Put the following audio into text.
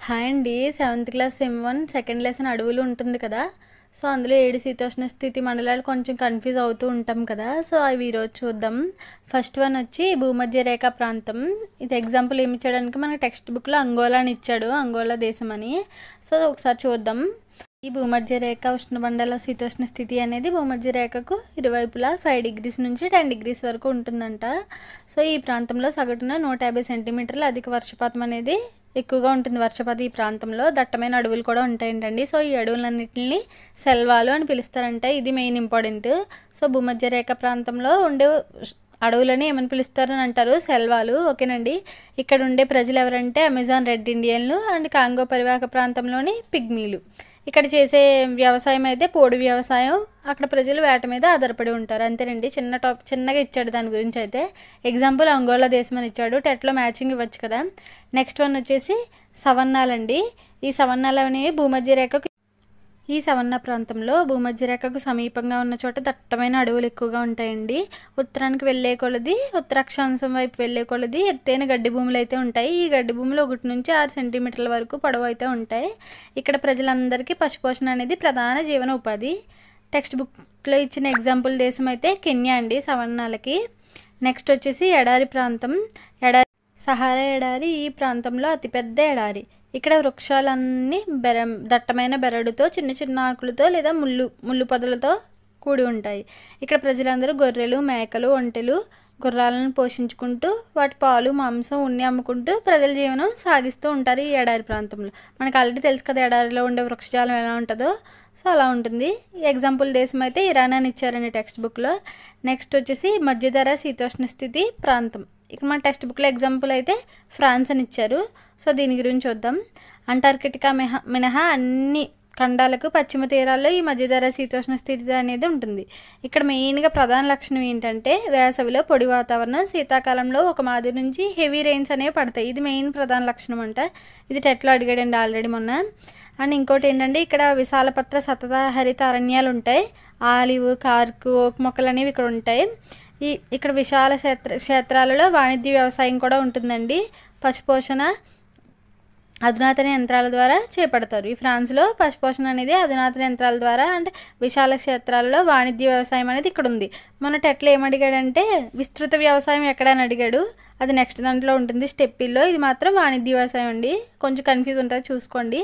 Hi అండి. Seventh class sem 1 second lesson అడవులు ఉంటుంది కదా. సో అందులో 7 శీతోష్ణ స్థితి మండలాలు కొంచెం కన్ఫ్యూజ్ అవుతూ ఉంటాం కదా. సో అవి ఈరోజు చూద్దాం. ఫస్ట్ వన్ వచ్చి భూమధ్య రేఖ ప్రాంతం. ఇది ఎగ్జాంపుల్ ఏమి ఇచ్చడానికి మనకి టెక్స్ట్ బుక్లో అంగోలా అని ఇచ్చాడు, అంగోలా దేశం అని. సో ఒకసారి చూద్దాం. ఈ భూమధ్య రేఖ ఉష్ణమండల శీతోష్ణ స్థితి అనేది భూమధ్య రేఖకు ఇరువైపులా 5 degrees నుంచి 10 degrees వరకు ఉంటుందంట. సో ఈ ప్రాంతంలో సగటున 150 సెంటీమీటర్ల అధిక వర్షపాతం అనేది ఎక్కువగా ఉంటుంది. వర్షపాతం ఈ ప్రాంతంలో దట్టమైన అడవులు కూడా ఉంటాయంటండి. సో ఈ అడవులన్నింటినీ సెల్వాలు అని పిలుస్తారంట. ఇది మెయిన్ ఇంపార్టెంట్. సో భూమధ్య రేఖ ప్రాంతంలో ఉండే అడవులని ఏమని పిలుస్తారని అంటారు, సెల్వాలు. ఓకేనండి. ఇక్కడ ఉండే ప్రజలు ఎవరంటే అమెజాన్ రెడ్ ఇండియన్లు అండ్ కాంగో పరివాహక ప్రాంతంలోని పిగ్మీలు. ఇక్కడ చేసే వ్యవసాయం అయితే పోడు వ్యవసాయం. అక్కడ ప్రజలు వేట మీద ఆధారపడి ఉంటారు. అంతేనండి. చిన్నగా ఇచ్చాడు దాని గురించి. అయితే ఎగ్జాంపుల్ అంగోలా దేశం అని ఇచ్చాడు. టెట్లో మ్యాచింగ్ ఇవ్వచ్చు కదా. నెక్స్ట్ వన్ వచ్చేసి సవన్నాలండి. ఈ సవన్నాలు అనేవి ఈ సవన్నా ప్రాంతంలో భూమధ్య రేఖకు సమీపంగా ఉన్న చోట దట్టమైన అడవులు ఎక్కువగా ఉంటాయండి. ఉత్తరానికి వెళ్ళే కొలది, ఉత్తర అక్షాంశం వైపు వెళ్ళే కొలది ఎత్తైన గడ్డి భూములు అయితే ఉంటాయి. ఈ గడ్డి భూములు 1 నుంచి 6 సెంటీమీటర్ల వరకు పొడవు అయితే ఉంటాయి. ఇక్కడ ప్రజలందరికీ పశుపోషణ అనేది ప్రధాన జీవన ఉపాధి. టెక్స్ట్ బుక్లో ఇచ్చిన ఎగ్జాంపుల్ దేశం అయితే కెన్యా అండి సవన్నాలకి. నెక్స్ట్ వచ్చేసి ఎడారి ప్రాంతం. సహారా ఎడారి ఈ ప్రాంతంలో అతిపెద్ద ఎడారి. ఇక్కడ వృక్షాలన్నీ దట్టమైన బెరడుతో, చిన్న చిన్న ఆకులతో లేదా ముళ్ళు పొదలతో కూడి ఉంటాయి. ఇక్కడ ప్రజలందరూ గొర్రెలు, మేకలు, ఒంటెలు, గుర్రాలను పోషించుకుంటూ వాటి పాలు, మాంసం, ఉన్ని అమ్ముకుంటూ ప్రజల జీవనం సాగిస్తూ ఉంటారు ఈ ఎడారి ప్రాంతంలో. మనకు ఆల్రెడీ తెలుసు కదా ఎడారిలో ఉండే వృక్షజాలం ఎలా ఉంటుందో. సో అలా ఉంటుంది. ఎగ్జాంపుల్ దేశం అయితే ఇరాన్ అని ఇచ్చారండి టెక్స్ట్ బుక్లో. నెక్స్ట్ వచ్చేసి మధ్యధరా శీతోష్ణ స్థితి ప్రాంతం. ఇక్కడ మన టెక్స్ట్ బుక్లో ఎగ్జాంపుల్ అయితే ఫ్రాన్స్ అని ఇచ్చారు. సో దీని గురించి చూద్దాం. అంటార్కిటికా మినహా అన్ని ఖండాలకు పశ్చిమ తీరాల్లో ఈ మధ్యధరా శీతోష్ణ స్థితి అనేది ఉంటుంది. ఇక్కడ మెయిన్గా ప్రధాన లక్షణం ఏంటంటే వేసవిలో పొడి వాతావరణం, శీతాకాలంలో ఒక మాదిరి నుంచి హెవీ రెయిన్స్ అనేవి పడతాయి. ఇది మెయిన్ ప్రధాన లక్షణం అంట. ఇది టెట్లో అడిగాడండి ఆల్రెడీ మొన్న. అండ్ ఇంకోటి ఏంటంటే ఇక్కడ విశాలపత్ర సతత హరిత అరణ్యాలు ఉంటాయి. ఆలివ్, కార్క్, ఓక్ మొక్కలు అనేవి ఇక్కడ ఉంటాయి. ఇక్కడ విశాల క్షేత్రాలలో వాణిజ్య వ్యవసాయం కూడా ఉంటుందండి. పశుపోషణ అధునాతన యంత్రాల ద్వారా చేపడతారు. ఈ ఫ్రాన్స్లో పశుపోషణ అనేది అధునాతన యంత్రాల ద్వారా అంటే విశాల క్షేత్రాలలో వాణిజ్య వ్యవసాయం అనేది ఇక్కడ ఉంది. మన టెట్లో ఏమడిగాడంటే విస్తృత వ్యవసాయం ఎక్కడని అడిగాడు. అది నెక్స్ట్ దాంట్లో ఉంటుంది స్టెప్పిల్లో. ఇది మాత్రం వాణిజ్య వ్యవసాయం అండి. కొంచెం కన్ఫ్యూజ్ ఉంటుంది, చూసుకోండి.